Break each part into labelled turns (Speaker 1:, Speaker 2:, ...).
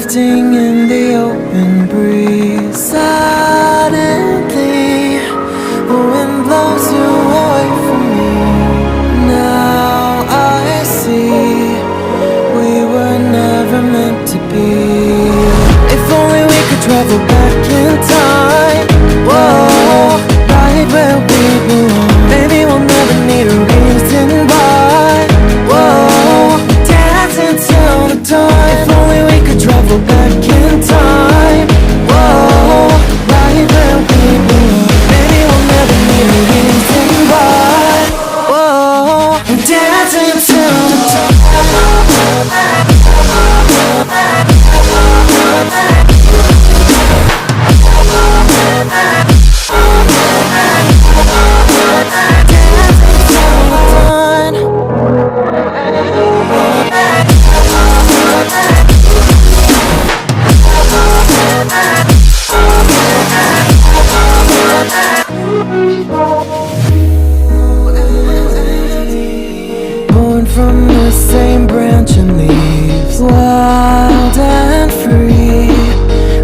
Speaker 1: drifting in the open breeze. Suddenly, the wind blows you away from me. Now I see we were never meant to be. If only we could travel back in time. Whoa, right where we belong. Maybe we'll never need a reason why. Whoa, dancing till the dawn. If only we could travel back in time. Whoa, right where we belong. Maybe we'll never need a reason why. Whoa, dancing till the dawn. Born from the same branch and leaves, wild and free,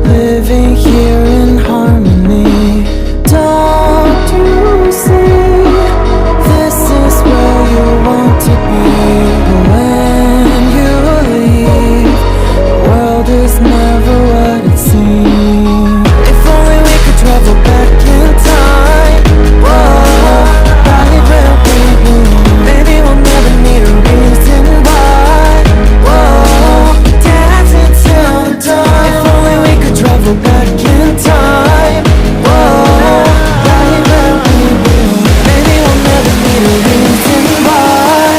Speaker 1: living here in harmony. Don't you see, this is where you want to be. But when you leave, the world is never what it seems. If only we could travel back in time. Whoa, right where we belong. Maybe we'll never need a reason why. Whoa, dancing till the dawn. If only we could travel back in time. Whoa, right where we belong. Maybe we'll never need a reason why.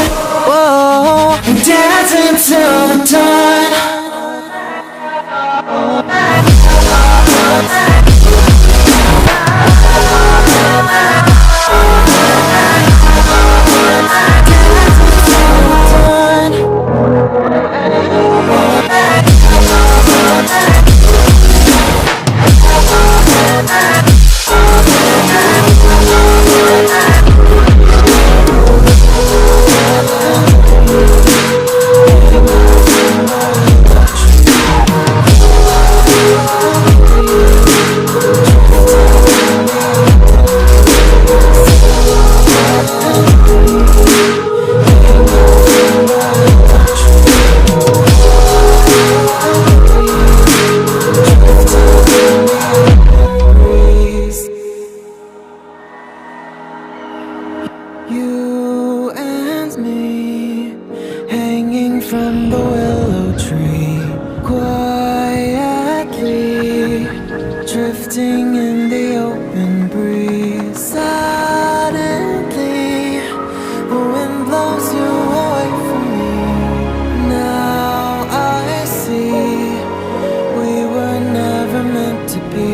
Speaker 1: Whoa, dancing till the dawn. You and me, hanging from the willow tree, quietly drifting in the open breeze. Suddenly, the wind blows you away from me. Now I see we were never meant to be.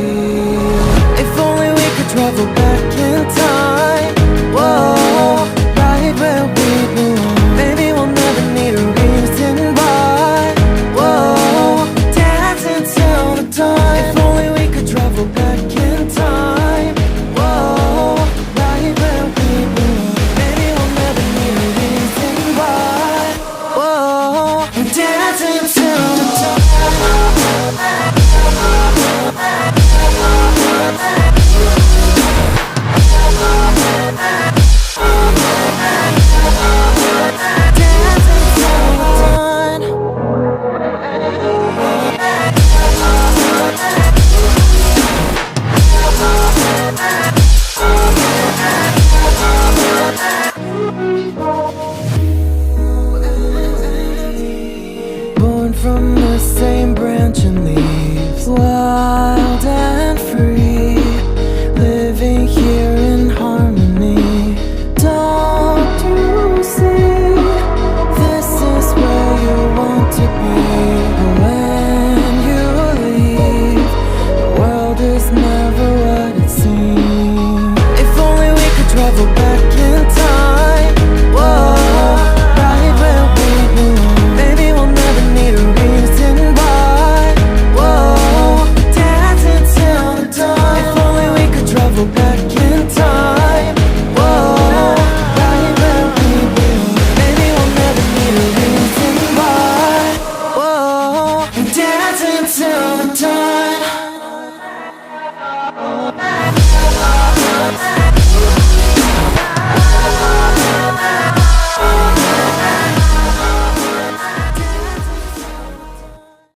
Speaker 1: If only we could travel back in time. Whoa, right where we belong. Maybe we'll never need a reason why. Whoa, dancing till the dawn. If only we could travel back in time. Whoa, right where we belong. Maybe we'll never need a reason why. Whoa, dancing till the dawn. Born from the same branch and leaves, wild and